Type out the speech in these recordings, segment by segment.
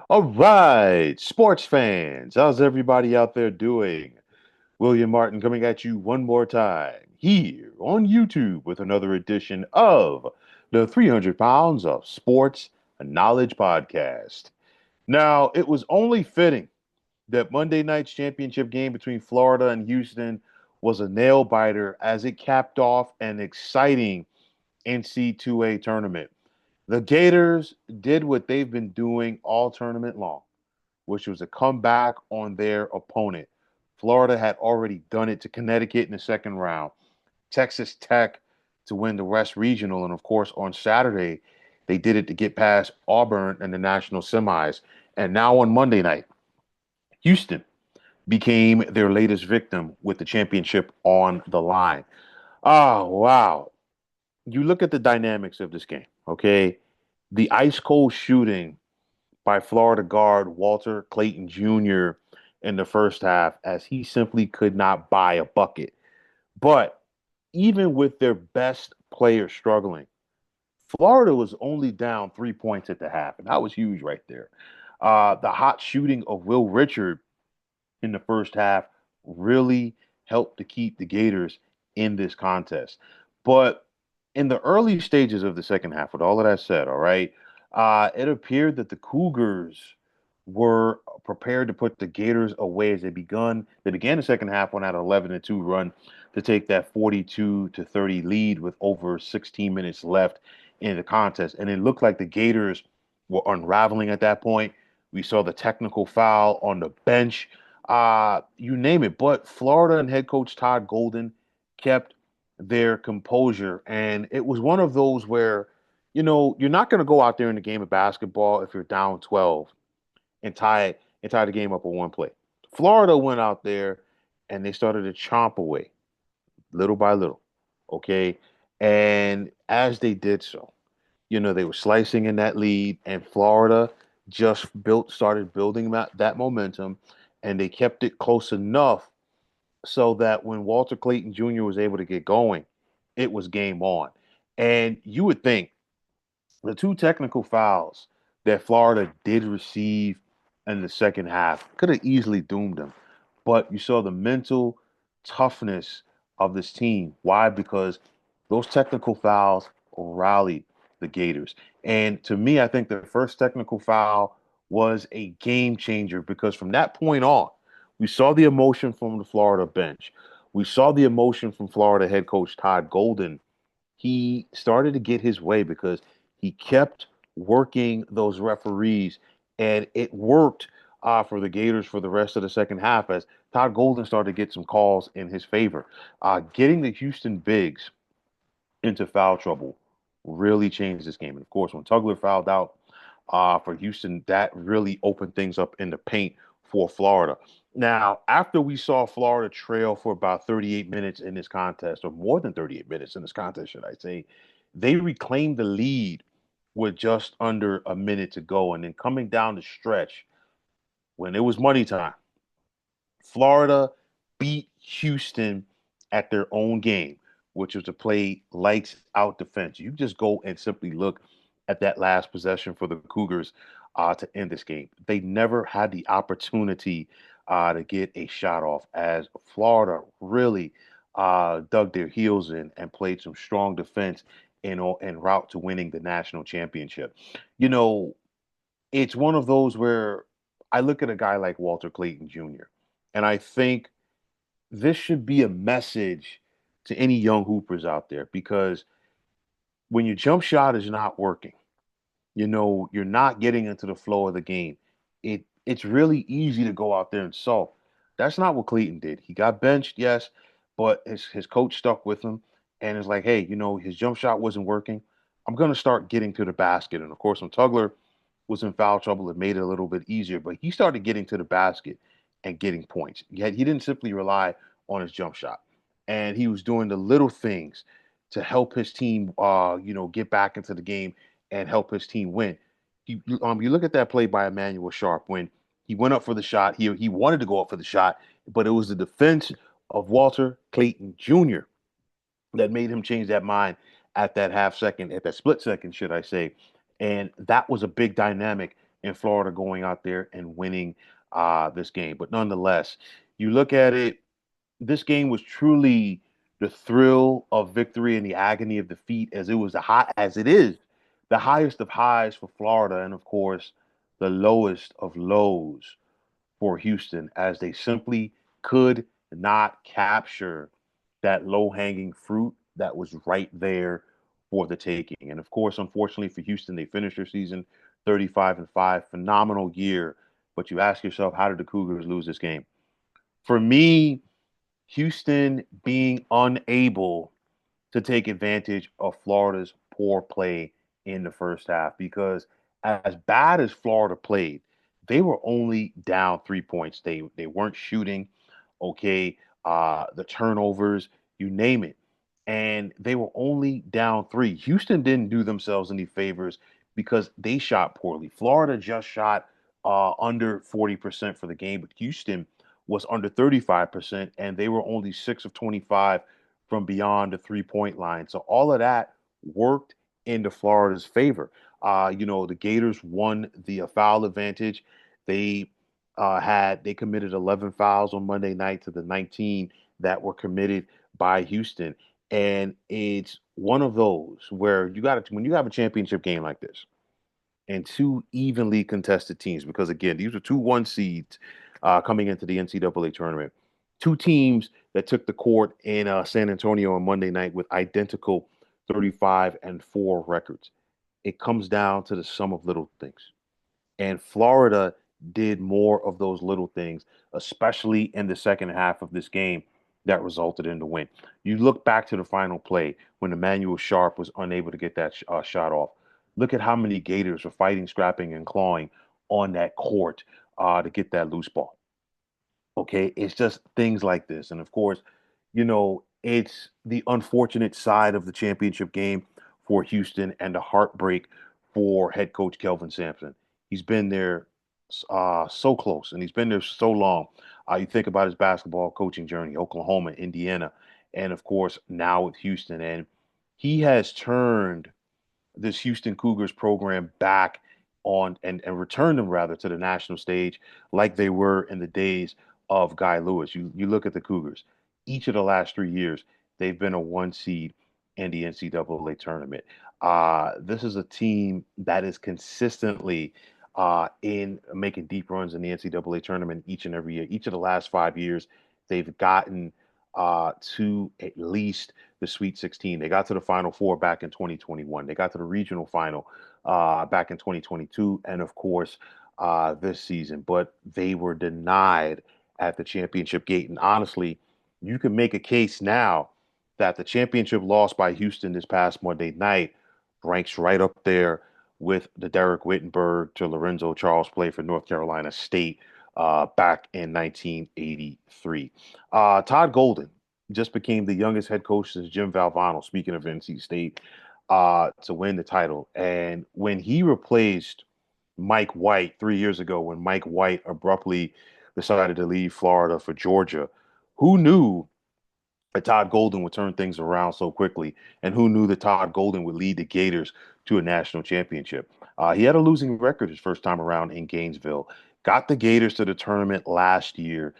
All right, sports fans, how's everybody out there doing? William Martin coming at you one more time here on YouTube with another edition of the 300 Pounds of Sports Knowledge Podcast. Now, it was only fitting that Monday night's championship game between Florida and Houston was a nail biter as it capped off an exciting NC2A tournament. The Gators did what they've been doing all tournament long, which was a comeback on their opponent. Florida had already done it to Connecticut in the second round, Texas Tech to win the West Regional, and of course, on Saturday, they did it to get past Auburn in the national semis. And now on Monday night, Houston became their latest victim with the championship on the line. Oh, wow. You look at the dynamics of this game, okay? The ice cold shooting by Florida guard Walter Clayton Jr. in the first half, as he simply could not buy a bucket. But even with their best player struggling, Florida was only down 3 points at the half, and that was huge right there. The hot shooting of Will Richard in the first half really helped to keep the Gators in this contest. But in the early stages of the second half, with all of that said, all right, it appeared that the Cougars were prepared to put the Gators away as they began the second half on that 11-2 run to take that 42-30 lead with over 16 minutes left in the contest. And it looked like the Gators were unraveling at that point. We saw the technical foul on the bench, you name it. But Florida and head coach Todd Golden kept their composure. And it was one of those where, you're not going to go out there in a game of basketball if you're down 12 and tie the game up with one play. Florida went out there and they started to chomp away little by little. Okay. And as they did so, they were slicing in that lead, and Florida just started building that momentum, and they kept it close enough so that when Walter Clayton Jr. was able to get going, it was game on. And you would think the two technical fouls that Florida did receive in the second half could have easily doomed them. But you saw the mental toughness of this team. Why? Because those technical fouls rallied the Gators. And to me, I think the first technical foul was a game changer because from that point on, we saw the emotion from the Florida bench. We saw the emotion from Florida head coach Todd Golden. He started to get his way because he kept working those referees, and it worked for the Gators for the rest of the second half as Todd Golden started to get some calls in his favor. Getting the Houston Bigs into foul trouble really changed this game. And of course, when Tugler fouled out for Houston, that really opened things up in the paint for Florida. Now, after we saw Florida trail for about 38 minutes in this contest, or more than 38 minutes in this contest, should I say, they reclaimed the lead with just under a minute to go. And then coming down the stretch, when it was money time, Florida beat Houston at their own game, which was to play lights out defense. You just go and simply look at that last possession for the Cougars to end this game. They never had the opportunity to get a shot off as Florida really dug their heels in and played some strong defense en route to winning the national championship. You know, it's one of those where I look at a guy like Walter Clayton Jr. and I think this should be a message to any young hoopers out there because when your jump shot is not working, you're not getting into the flow of the game. It's really easy to go out there and sulk. That's not what Clayton did. He got benched, yes, but his coach stuck with him and is like, hey, his jump shot wasn't working. I'm gonna start getting to the basket. And of course, when Tugler was in foul trouble, it made it a little bit easier. But he started getting to the basket and getting points. Yet he didn't simply rely on his jump shot, and he was doing the little things to help his team, get back into the game and help his team win. You look at that play by Emmanuel Sharp when he went up for the shot. He wanted to go up for the shot, but it was the defense of Walter Clayton Jr. that made him change that mind at that half second, at that split second, should I say. And that was a big dynamic in Florida going out there and winning this game. But nonetheless, you look at it, this game was truly the thrill of victory and the agony of defeat, as it was the high as it is the highest of highs for Florida, and of course the lowest of lows for Houston, as they simply could not capture that low hanging fruit that was right there for the taking. And of course, unfortunately for Houston, they finished their season 35-5, phenomenal year. But you ask yourself, how did the Cougars lose this game? For me, Houston being unable to take advantage of Florida's poor play in the first half, because as bad as Florida played, they were only down 3 points. They weren't shooting, okay, the turnovers, you name it. And they were only down three. Houston didn't do themselves any favors because they shot poorly. Florida just shot under 40% for the game, but Houston was under 35%, and they were only 6 of 25 from beyond the 3 point line. So all of that worked into Florida's favor. The Gators won the foul advantage. They they committed 11 fouls on Monday night to the 19 that were committed by Houston. And it's one of those where you got to, when you have a championship game like this, and two evenly contested teams, because again, these were two one seeds coming into the NCAA tournament. Two teams that took the court in San Antonio on Monday night with identical 35-4 records. It comes down to the sum of little things. And Florida did more of those little things, especially in the second half of this game, that resulted in the win. You look back to the final play when Emmanuel Sharp was unable to get that shot off. Look at how many Gators were fighting, scrapping, and clawing on that court to get that loose ball. Okay, it's just things like this. And of course, it's the unfortunate side of the championship game for Houston and the heartbreak for head coach Kelvin Sampson. He's been there so close, and he's been there so long. You think about his basketball coaching journey, Oklahoma, Indiana, and of course now with Houston. And he has turned this Houston Cougars program back on and return them rather to the national stage like they were in the days of Guy Lewis. You look at the Cougars, each of the last 3 years, they've been a one seed in the NCAA tournament. This is a team that is consistently in making deep runs in the NCAA tournament each and every year. Each of the last 5 years, they've gotten to at least the Sweet 16. They got to the Final Four back in 2021. They got to the regional final back in 2022, and of course this season. But they were denied at the championship gate. And honestly, you can make a case now that the championship loss by Houston this past Monday night ranks right up there with the Derek Whittenburg to Lorenzo Charles play for North Carolina State back in 1983. Todd Golden just became the youngest head coach since Jim Valvano, speaking of NC State, to win the title. And when he replaced Mike White 3 years ago, when Mike White abruptly decided to leave Florida for Georgia, who knew that Todd Golden would turn things around so quickly, and who knew that Todd Golden would lead the Gators to a national championship? He had a losing record his first time around in Gainesville. Got the Gators to the tournament last year.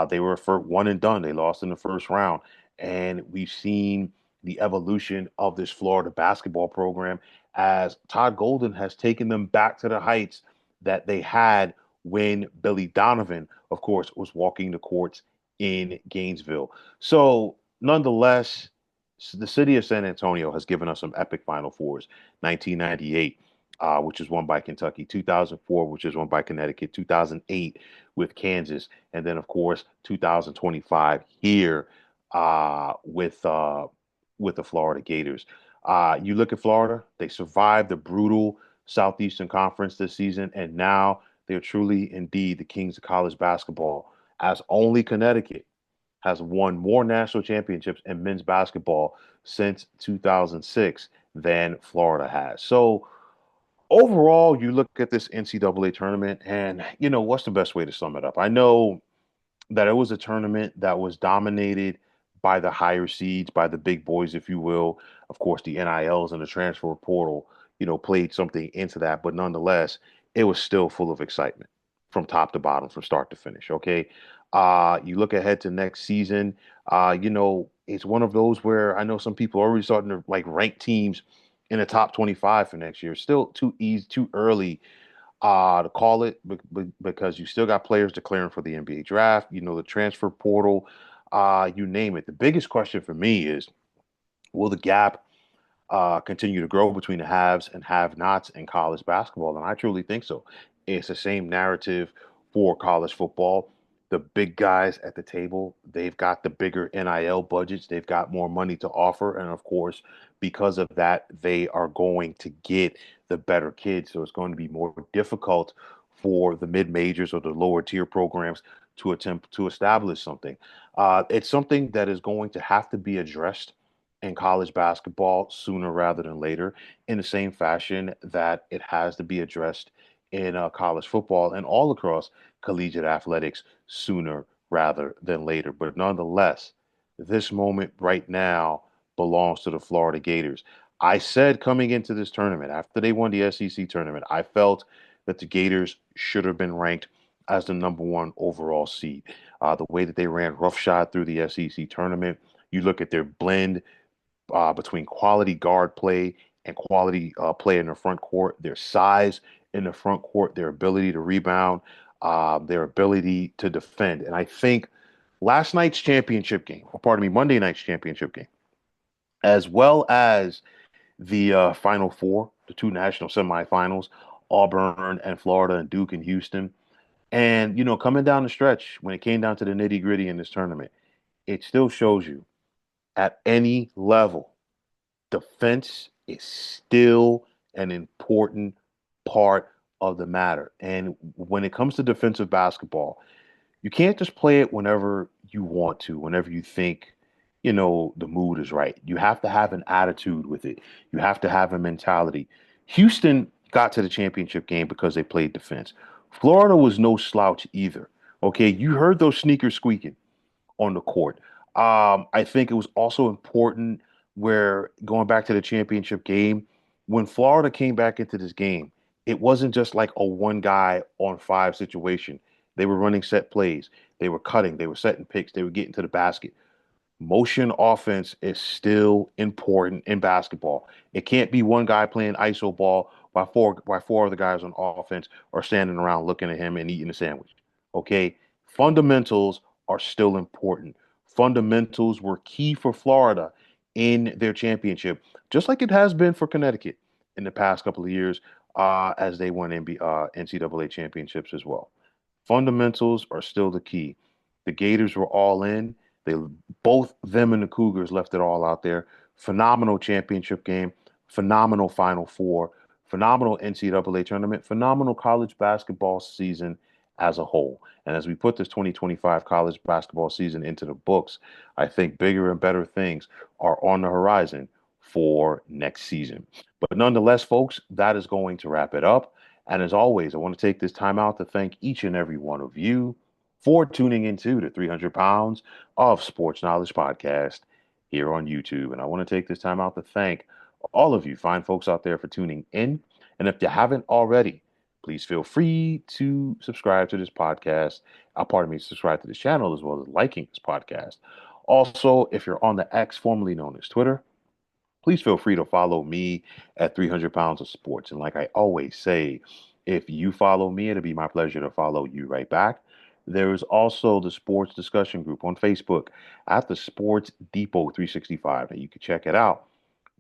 They were for one and done. They lost in the first round, and we've seen the evolution of this Florida basketball program as Todd Golden has taken them back to the heights that they had when Billy Donovan, of course, was walking the courts in Gainesville. So nonetheless, the city of San Antonio has given us some epic Final Fours. 1998, which is won by Kentucky. 2004, which is won by Connecticut. 2008 with Kansas. And then, of course, 2025 here with the Florida Gators. You look at Florida, they survived the brutal Southeastern Conference this season, and now they're truly indeed the kings of college basketball, as only Connecticut has won more national championships in men's basketball since 2006 than Florida has. So overall, you look at this NCAA tournament, and what's the best way to sum it up? I know that it was a tournament that was dominated by the higher seeds, by the big boys, if you will. Of course, the NILs and the transfer portal, played something into that. But nonetheless, it was still full of excitement from top to bottom, from start to finish. Okay. You look ahead to next season, it's one of those where I know some people are already starting to like rank teams in the top 25 for next year. Still too easy, too early to call it because you still got players declaring for the NBA draft, the transfer portal, you name it. The biggest question for me is, will the gap continue to grow between the haves and have-nots in college basketball? And I truly think so. It's the same narrative for college football. The big guys at the table, they've got the bigger NIL budgets, they've got more money to offer. And of course, because of that, they are going to get the better kids. So it's going to be more difficult for the mid majors or the lower tier programs to attempt to establish something. It's something that is going to have to be addressed in college basketball sooner rather than later, in the same fashion that it has to be addressed in college football and all across collegiate athletics sooner rather than later. But nonetheless, this moment right now belongs to the Florida Gators. I said coming into this tournament, after they won the SEC tournament, I felt that the Gators should have been ranked as the number one overall seed. The way that they ran roughshod through the SEC tournament, you look at their blend between quality guard play and quality play in the front court, their size in the front court, their ability to rebound, their ability to defend. And I think last night's championship game, or pardon me, Monday night's championship game, as well as the Final Four, the two national semifinals, Auburn and Florida and Duke and Houston. And, coming down the stretch, when it came down to the nitty gritty in this tournament, it still shows you at any level, defense is still an important part of the matter. And when it comes to defensive basketball, you can't just play it whenever you want to, whenever you think, the mood is right. You have to have an attitude with it. You have to have a mentality. Houston got to the championship game because they played defense. Florida was no slouch either. Okay, you heard those sneakers squeaking on the court. I think it was also important where going back to the championship game, when Florida came back into this game, it wasn't just like a one guy on five situation. They were running set plays, they were cutting, they were setting picks, they were getting to the basket. Motion offense is still important in basketball. It can't be one guy playing iso ball while four other guys on offense are standing around looking at him and eating a sandwich. Okay? Fundamentals are still important. Fundamentals were key for Florida in their championship, just like it has been for Connecticut in the past couple of years as they won NCAA championships as well. Fundamentals are still the key. The Gators were all in. They both them and the Cougars left it all out there. Phenomenal championship game, phenomenal Final Four, phenomenal NCAA tournament, phenomenal college basketball season as a whole. And as we put this 2025 college basketball season into the books, I think bigger and better things are on the horizon for next season. But nonetheless, folks, that is going to wrap it up. And as always, I want to take this time out to thank each and every one of you for tuning into the 300 Pounds of Sports Knowledge podcast here on YouTube. And I want to take this time out to thank all of you fine folks out there for tuning in. And if you haven't already, please feel free to subscribe to this podcast. Pardon me, subscribe to this channel as well as liking this podcast. Also, if you're on the X, formerly known as Twitter, please feel free to follow me at 300 Pounds of Sports. And like I always say, if you follow me, it'll be my pleasure to follow you right back. There is also the sports discussion group on Facebook at the Sports Depot 365. And you can check it out.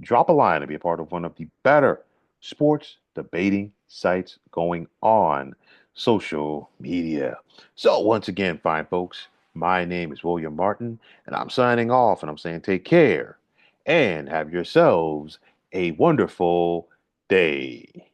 Drop a line and be a part of one of the better sports debating sites going on social media. So, once again, fine folks, my name is William Martin, and I'm signing off and I'm saying take care and have yourselves a wonderful day.